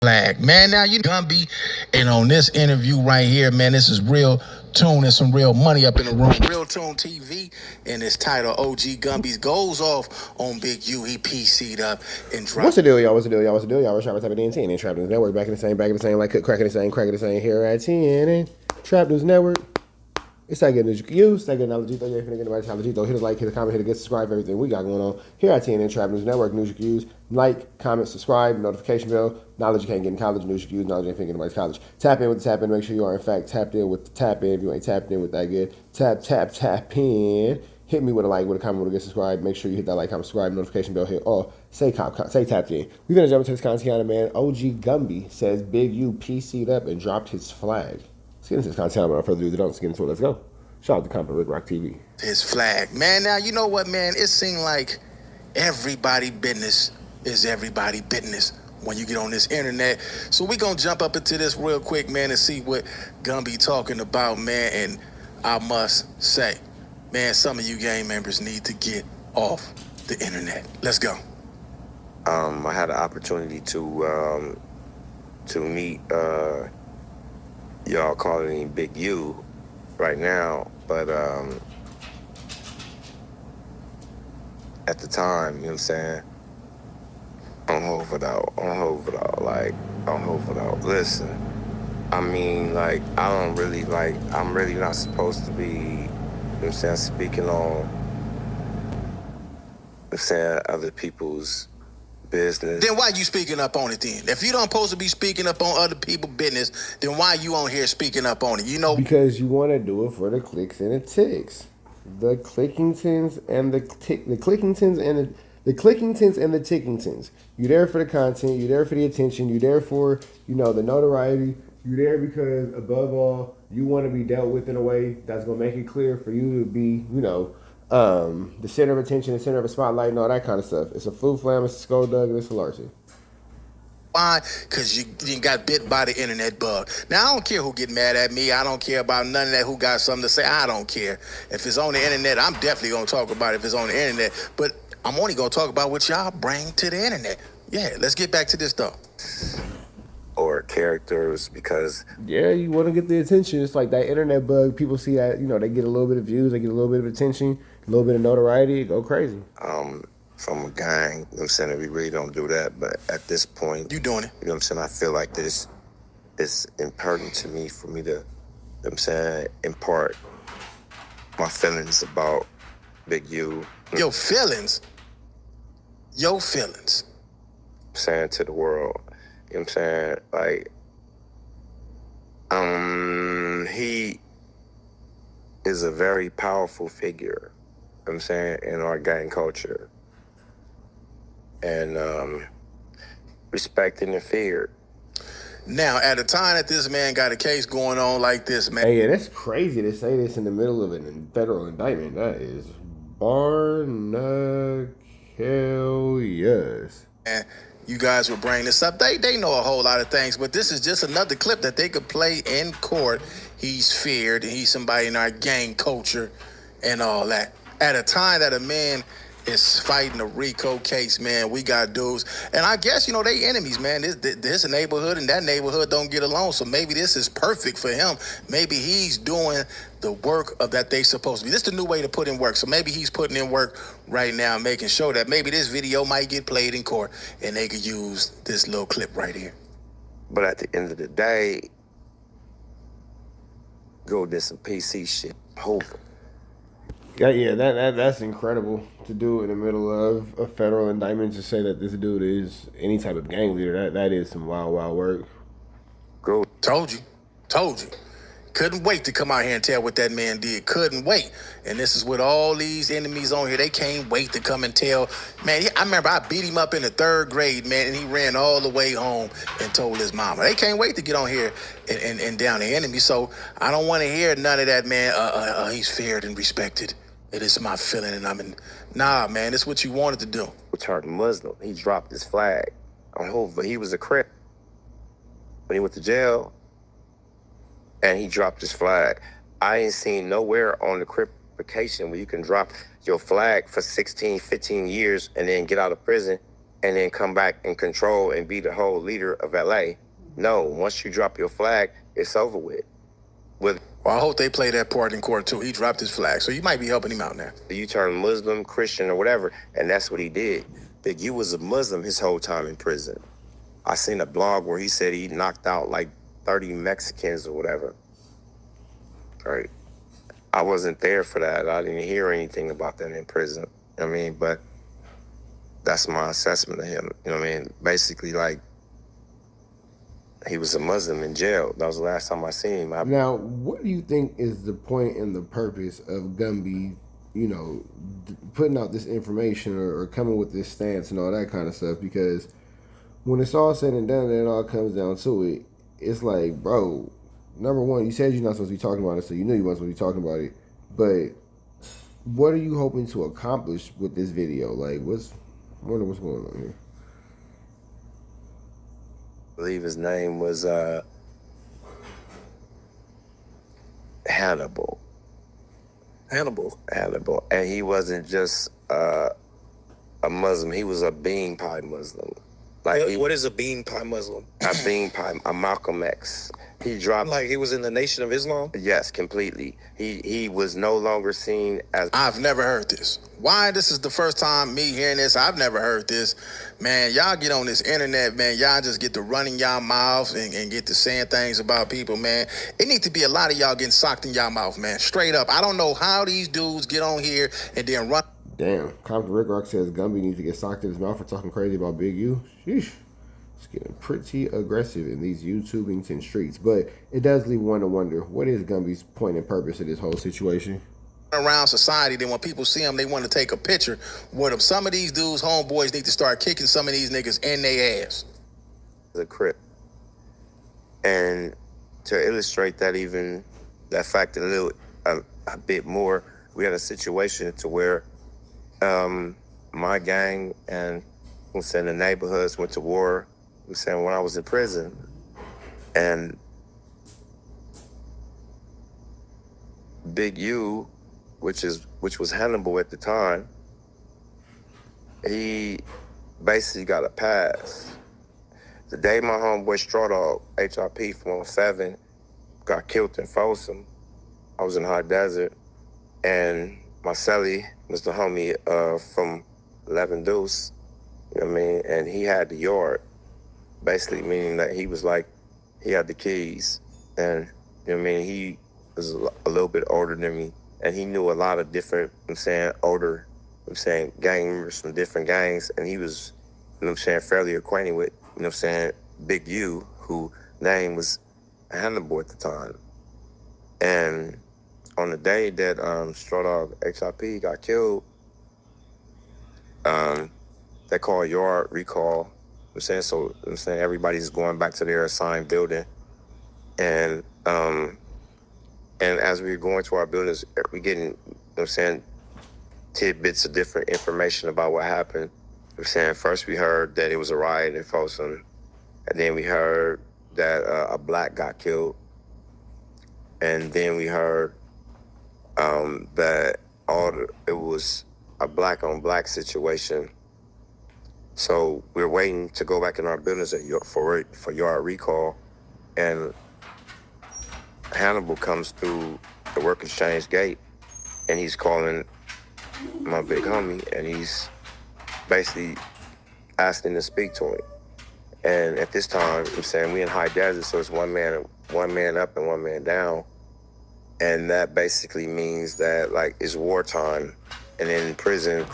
flag. Man, now you Gumby, and on this interview right here, man, this is real tune and some real money up in the room. Real Tune TV, and it's titled OG Gumby's goes off on Big U. He PC'd up and dropped. What's the deal, y'all? What's the deal, y'all? What's the deal, y'all? We're trying to type of DNT and Trap News Network. Back in the same, like crack in the same here at TNN. Trap News Network. It's that good news you can use. That good knowledge you throw. You ain't finna get nobody knowledge though. Hit a like, hit a comment, hit a get, subscribe, everything we got going on here at TNN Trap News Network. News you can use. Like, comment, subscribe, notification bell. Knowledge you can't get in college. News you can use. Knowledge you ain't finna get nobody's college. Tap in with the tap in. Make sure you are in fact tapped in with the tap in. If you ain't tapped in with that good, tap in. Hit me with a like, with a comment, with a get, subscribe. Make sure you hit that like, comment, subscribe, notification bell, hit all. Say tapped in. We're gonna jump into this content, man. OG Gumby says Big U PC'd up and dropped his flag. Let's get into this content, without further ado. Let's get into it. Let's go. Shout out to Company Red Rock TV. His flag. Man, now you know what, man? It seemed like everybody business is everybody business when you get on this internet. So we gonna jump up into this real quick, man, and see what Gumby talking about, man. And I must say, man, some of you gang members need to get off the internet. Let's go. I had an opportunity to meet y'all calling him Big U right now, but at the time, you know what I'm saying, on Hoover out. Listen, I mean, like, I'm really not supposed to be, you know what I'm saying, speaking on, I'm saying, other people's business. Then why you speaking up on it then? If you don't supposed to be speaking up on other people's business, then why you on here speaking up on it? You know, because you want to do it for the clicks and the ticks, the clickingtons and the clickingtons and the clickingtons and the tickingtons. You there for the content. You there for the attention. You there for the notoriety. You there because above all, you want to be dealt with in a way that's gonna make it clear for you to be the center of attention, the center of a spotlight, and all that kind of stuff. It's a flu flam, it's a skull dug, and it's a larceny. Why? Because you got bit by the internet bug. Now, I don't care who get mad at me. I don't care about none of that. Who got something to say? I don't care. If it's on the internet, I'm definitely going to talk about it if it's on the internet. But I'm only going to talk about what y'all bring to the internet. Yeah, let's get back to this, though. Or characters, because you want to get the attention. It's like that internet bug. People see that, they get a little bit of views, they get a little bit of attention, a little bit of notoriety, go crazy. From a gang, you know what I'm saying, we really don't do that, but at this point, you doing it. You know what I'm saying, I feel like this is important to me for me to, you know what I'm saying, impart my feelings about Big U. Your feelings? I'm saying to the world. You know what I'm saying? Like, he is a very powerful figure, you know what I'm saying, in our gang culture. And respected and feared. Now, at a time that this man got a case going on like this, man. Hey, that's crazy to say this in the middle of a federal indictment. That is barnaculious. And you guys will bring this up. They know a whole lot of things, but this is just another clip that they could play in court. He's feared, and he's somebody in our gang culture and all that. At a time that a man is fighting a RICO case, man, we got dudes. And I guess, they enemies, man. This a neighborhood, and that neighborhood don't get along, so maybe this is perfect for him. Maybe he's doing the work of that they supposed to be. This is the new way to put in work. So maybe he's putting in work right now, making sure that maybe this video might get played in court, and they could use this little clip right here. But at the end of the day, go did some PC shit. Hoover. Yeah, that's incredible to do in the middle of a federal indictment, to say that this dude is any type of gang leader. That is some wild work. Go. Told you. Couldn't wait to come out here and tell what that man did. Couldn't wait. And this is with all these enemies on here. They can't wait to come and tell. Man, I remember I beat him up in the 3rd grade, man, and he ran all the way home and told his mama. They can't wait to get on here and down the enemy. So I don't want to hear none of that, man. He's feared and respected. It is my feeling, and nah, man, this is what you wanted to do. Turned Muslim. He dropped his flag on Hoover. He was a Crip. When he went to jail, and he dropped his flag. I ain't seen nowhere on the Cripification where you can drop your flag for 16, 15 years and then get out of prison and then come back and control and be the whole leader of LA. No, once you drop your flag, it's over with. Well, I hope they play that part in court too. He dropped his flag, so you might be helping him out now. You turn Muslim, Christian, or whatever, and that's what he did. Big U was a Muslim his whole time in prison. I seen a blog where he said he knocked out like 30 Mexicans or whatever. Right. I wasn't there for that. I didn't hear anything about that in prison. I mean, but that's my assessment of him. You know what I mean? Basically, like, he was a Muslim in jail. That was the last time I seen him. Now, what do you think is the point and the purpose of Gumby, you know, putting out this information or coming with this stance and all that kind of stuff? Because when it's all said and done and it all comes down to it, it's like, bro, number one, you said you're not supposed to be talking about it, so you knew you weren't supposed to be talking about it. But what are you hoping to accomplish with this video? Like, I wonder what's going on here. I believe his name was Hannibal. Hannibal. And he wasn't just a Muslim. He was a bean pie Muslim. Like, what is a bean pie Muslim? A bean pie, a Malcolm X. He dropped. Like, he was in the Nation of Islam? Yes, completely. He was no longer seen as. I've never heard this. Why? This is the first time me hearing this. I've never heard this. Man, y'all get on this internet, man. Y'all just get to running y'all mouths and get to saying things about people, man. It needs to be a lot of y'all getting socked in y'all mouth, man. Straight up. I don't know how these dudes get on here and then run. Damn. Compton Recounting says Gumby needs to get socked in his mouth for talking crazy about Big U. Sheesh. It's getting pretty aggressive in these YouTubington streets. But it does leave one to wonder, what is Gumby's point and purpose of this whole situation? Around society, then when people see them, they want to take a picture with them. Some of these dudes, homeboys, need to start kicking some of these niggas in their ass. A crip. And to illustrate that, even that fact a bit more, we had a situation to where my gang and I'm saying the neighborhoods went to war. I'm saying when I was in prison, and Big U, which was Hannibal at the time, he basically got a pass. The day my homeboy Straw Dog, HRP from 07, got killed in Folsom, I was in High Desert, and my celly was the homie from 11 Deuce, you know what I mean? And he had the yard, basically meaning that he was like, he had the keys. And, you know what I mean? He was a little bit older than me, and he knew a lot of different, older, gang members from different gangs, and he was, fairly acquainted with, Big U, who name was Hannibal at the time. And on the day that Straw Dog XRP got killed, they call yard recall. So everybody's going back to their assigned building, and as we were going to our buildings, we getting tidbits of different information about what happened. First we heard that it was a riot in Folsom, and then we heard that a black got killed, and then we heard that it was a black on black situation. So we're waiting to go back in our buildings for yard recall, and Hannibal comes through the work exchange gate, and he's calling my big homie, and he's basically asking to speak to him. And at this time, we in High Desert, so it's one man up and one man down. And that basically means that, like, it's wartime. And in prison.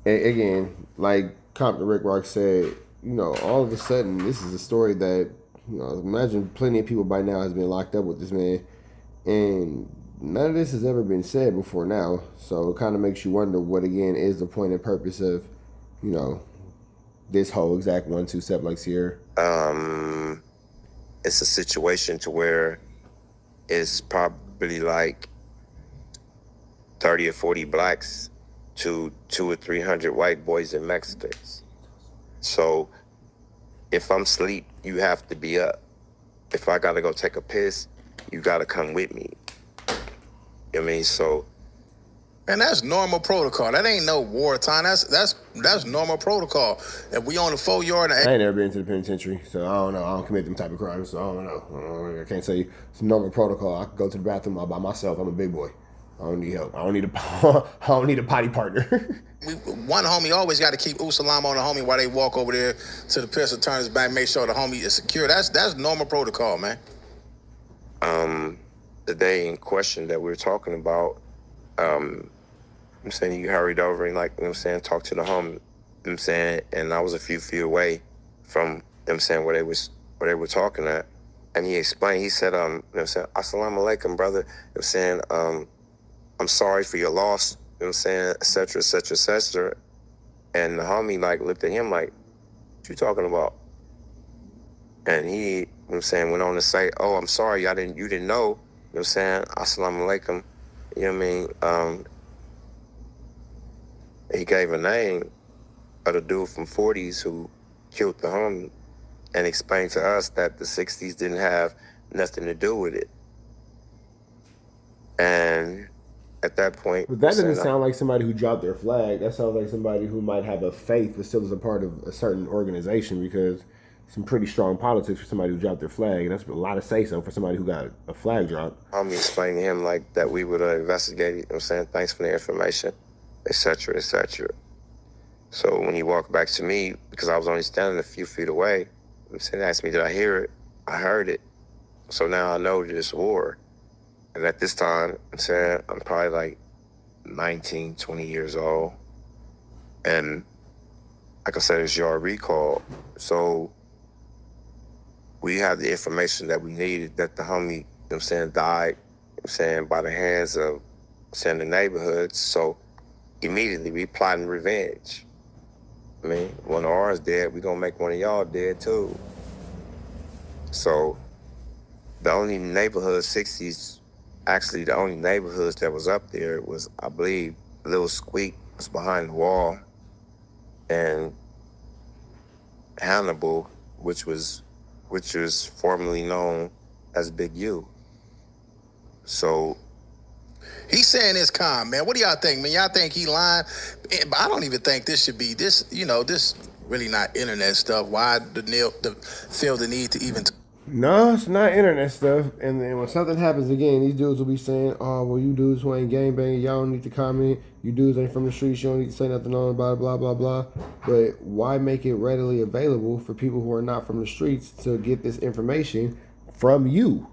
And again, like Compton Rick Rock said, all of a sudden, this is a story that, imagine plenty of people by now has been locked up with this man. And none of this has ever been said before now. So it kind of makes you wonder what, again, is the point and purpose of, this whole exact 1-2 step like Sierra. It's a situation to where it's probably like 30 or 40 blacks to 200 or 300 white boys and Mexicans. So if I'm asleep, you have to be up. If I gotta go take a piss, you gotta come with me. You know what I mean? So And that's normal protocol. That ain't no wartime. That's normal protocol. If we on the 4-yard, I ain't never been to the penitentiary, so I don't know. I don't commit them type of crimes, so I don't know. I can't say it's normal protocol. I can go to the bathroom all by myself. I'm a big boy. I don't need help. I don't need a I don't need a potty partner. one homie always got to keep Usalam on the homie while they walk over there to the pistol, turn his back, make sure the homie is secure. That's normal protocol, man. The day in question that we were talking about, I'm saying you hurried over and, like, you know what I'm saying, talked to the homie, you know what I'm saying, and I was a few feet away from, you know what I'm saying, where they were talking at. And he explained, he said, you know what I'm saying, Assalamu alaikum, brother. You know what I'm saying, I'm sorry for your loss, you know what I'm saying, et cetera, et cetera, et cetera. And the homie, like, looked at him like, what you talking about? And he, you know what I'm saying, went on to say, oh, I'm sorry, you didn't know, you know what I'm saying, Assalamu alaikum. You know what I mean? He gave a name of the dude from 40s who killed the homie and explained to us that the 60s didn't have nothing to do with it. And at that point... But that doesn't sound like somebody who dropped their flag. That sounds like somebody who might have a faith but still is a part of a certain organization, because some pretty strong politics for somebody who dropped their flag. And that's a lot of say-so for somebody who got a flag dropped. Homie explained to him like that we would investigate it, you know what I'm saying? Thanks for the information, et cetera, et cetera. So when he walked back to me, because I was only standing a few feet away, you know what I'm saying, he asked me, did I hear it? I heard it. So now I know there's war. And at this time, I'm saying, I'm probably like 19, 20 years old. And like I said, it's your recall. So we have the information that we needed, that the homie, you know what I'm saying, died, you know what I'm saying, by the hands of, saying, the neighborhoods. So immediately we plotting revenge. I mean, one of ours dead, we gonna make one of y'all dead too. So the only neighborhood 60s, actually the only neighborhoods that was up there was, I believe, Little Squeak was behind the wall, and Hannibal, which was formerly known as Big U. So he's saying it's calm, man. What do y'all think, man? Y'all think he lying? But I don't even think this should be this. You know, this really not internet stuff. Why feel the need to even? No, it's not internet stuff. And then when something happens again, these dudes will be saying, "Oh, well, you dudes who ain't gangbanging, y'all don't need to comment. You dudes ain't from the streets, you don't need to say nothing on about it, blah blah blah." But why make it readily available for people who are not from the streets to get this information from you?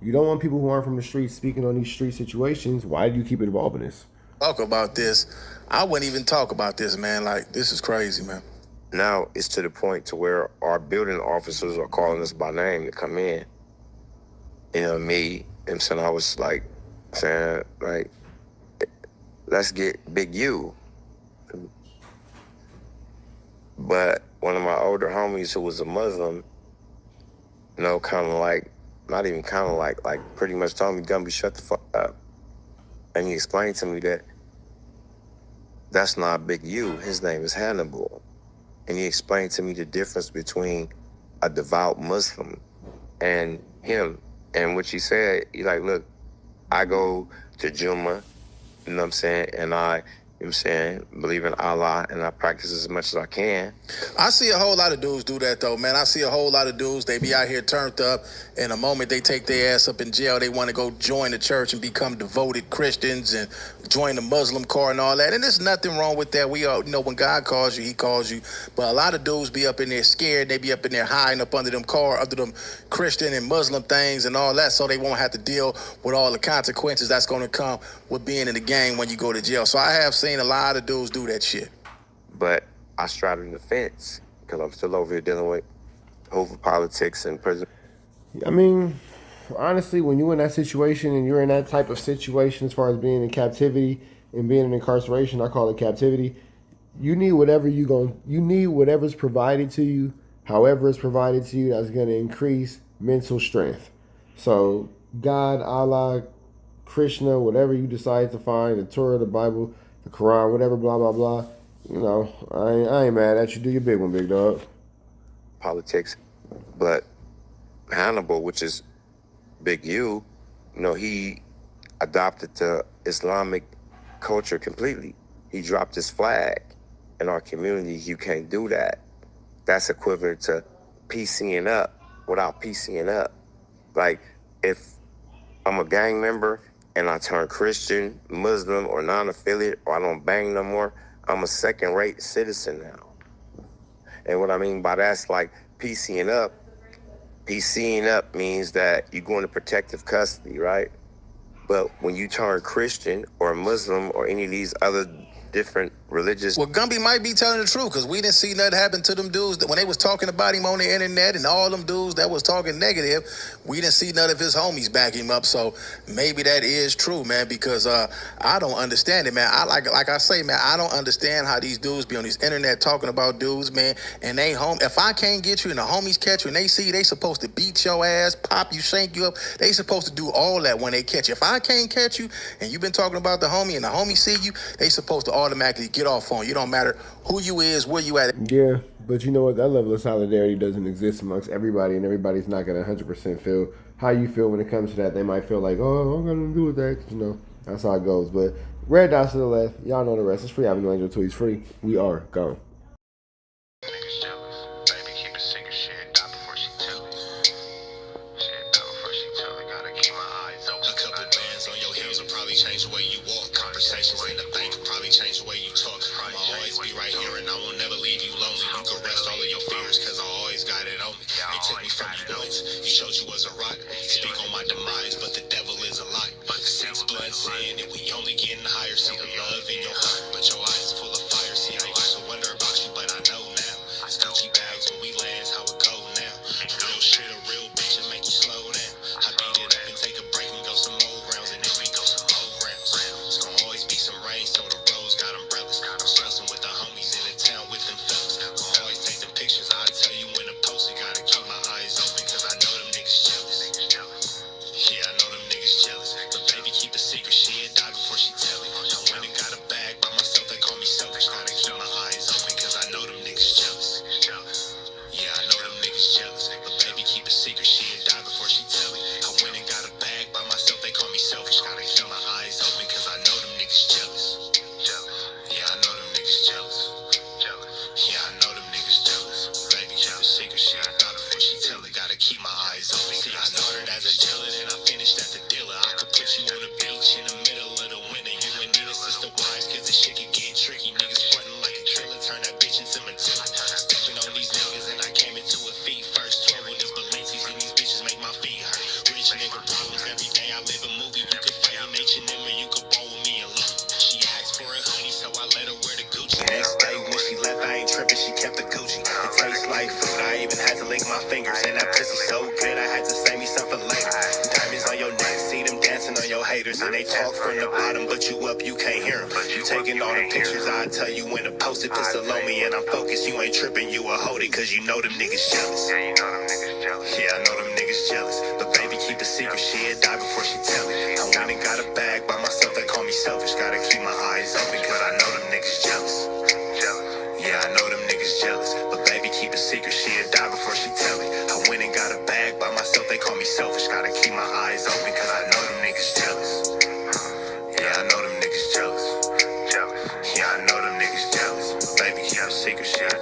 You don't want people who aren't from the streets speaking on these street situations. Why do you keep it involved in this? Talk about this. I wouldn't even talk about this, man. Like, this is crazy, man. Now it's to the point to where our building officers are calling us by name to come in. You know, me, and so I was like, saying, like, let's get Big U. But one of my older homies who was a Muslim, you know, kind of like, not even kind of like pretty much told me, Gumby, shut the fuck up. And he explained to me that that's not Big U. His name is Hannibal. And he explained to me the difference between a devout Muslim and him. And what he said, he like, look, I go to Juma, you know what I'm saying, and I, you know what I'm saying, believe in Allah, and I practice as much as I can. I see a whole lot of dudes do that, though, man. I see a whole lot of dudes, they be out here turned up, and the moment they take their ass up in jail, they want to go join the church and become devoted Christians and join the Muslim car and all that. And there's nothing wrong with that. We all, you know, when God calls you, he calls you. But a lot of dudes be up in there scared. They be up in there hiding up under them Christian and Muslim things and all that, so they won't have to deal with all the consequences that's going to come with being in the gang when you go to jail. So I have seen a lot of dudes do that shit. But I straddled the fence because I'm still over here dealing with Hoover politics and prison. I mean, honestly, when you're in that situation and you're in that type of situation as far as being in captivity and being in incarceration, I call it captivity, you need whatever's provided to you, however it's provided to you, that's going to increase mental strength. So God, Allah, Krishna, whatever you decide to find, the Torah, the Bible, the Quran, whatever, blah, blah, blah. You know, I ain't mad at you. Do your big one, big dog. Politics. But Hannibal, which is Big U, you know, he adopted the Islamic culture completely. He dropped his flag. In our community, you can't do that. That's equivalent to PCing up without PCing up. Like, if I'm a gang member and I turn Christian, Muslim, or non-affiliate, or I don't bang no more, I'm a second-rate citizen now. And what I mean by that's like PCing up. PCing up means that you go into protective custody, right? But when you turn Christian or Muslim or any of these other different religious... Well, Gumby might be telling the truth, because we didn't see nothing happen to them dudes that when they was talking about him on the internet, and all them dudes that was talking negative, we didn't see none of his homies back him up. So maybe that is true, man, because I don't understand it, man. Like I say, man, I don't understand how these dudes be on this internet talking about dudes, man, and they home. If I can't get you and the homies catch you and they see you, they supposed to beat your ass, pop you, shank you up. They supposed to do all that when they catch you. If I can't catch you and you've been talking about the homie and the homie see you, they supposed to automatically get off on you. It don't matter who you is, where you at. Yeah, but you know what? That level of solidarity doesn't exist amongst everybody, and everybody's not going to 100% feel how you feel when it comes to that. They might feel like, oh, I'm going to do with that, 'cause, you know, that's how it goes. But red dots to the left, y'all know the rest. It's free Avenue Angel 2. He's free. We are gone. Change the way you walk. Conversations in the bank probably change the way you talk. I'ma always be right here and I will never leave you lonely. You can rest all of your fears cause I always got it on me. They took me from you once. You showed you was a rock. You speak on my demise, but the devil is a lie. Six blood sin and we only getting higher. See the love in your heart, but your eyes full of fire. See, I used to wonder about you, but I know now. It's Gucci bags when we land, how it go now. Real shit, a real bitch and make you slow down. I beat it up and take a break and go some more rounds, and then we go some more rounds. It's gonna always be some rain, so the roads got umbrellas. I'm stressing with the homies in the town with them fellas. I'll always take them pictures. I tell you when to post it, gotta keep my eyes open, cause I know them niggas jealous. Yeah, I know them niggas jealous. But baby, keep a secret, she'd die before she tell it. I went and got a bag by myself, they call me selfish. Gotta keep my eyes open, cause I know them niggas jealous. Yeah, I know them niggas jealous. But baby, keep a secret, she'd die before she tell it. I went and got a bag by myself, they call me selfish. Gotta keep my eyes open, cause I know them niggas jealous. Yeah, I know them niggas jealous. Yeah, I know them niggas jealous. Baby, keep a secret, she'd die before she tell it. Gotta keep my eyes open. See, I started as a dealer, and I finished as a dealer. I could put you on the beach in the middle of the winter. You and Nina, sister wives, cause this shit can get tricky. Niggas frontin' like a trailer, turn that bitch into Matilda. Stepping on these niggas, and I came into a feet first. 12 with these Balenci's, and these bitches make my feet hurt. Rich nigga problems every day, I live a movie. You could fight an H&M, or you could ball with me alone. She asked for a hoodie, so I let her wear the Gucci. Next day, when she left, I ain't tripping, she kept the Gucci. It tastes like food, I even had to lick my fingers. And that pussy so good, I had to save me some for later. Diamonds on your neck, see them dancing on your haters. And they talk from the bottom, but you up, you can't hear them. You taking all the pictures, I tell you when to post it. Pistol on me and I'm focused, you ain't tripping, you a hold it. Cause you know them niggas jealous. Yeah, you know them niggas jealous. Yeah, I know them niggas jealous. But baby, keep a secret, she'd die before she tell it. I went and got a bag by myself, they call me selfish. Gotta keep my eyes open, cause I know them niggas jealous. Yeah, I know them niggas jealous. But baby, keep a secret, she'd die before she tell it. I went and got a bag by myself, they call me selfish. Gotta keep my eyes open, cause I know them niggas jealous. Yeah, I know them niggas jealous. Yeah, I know them niggas jealous. But baby, keep a secret, she'd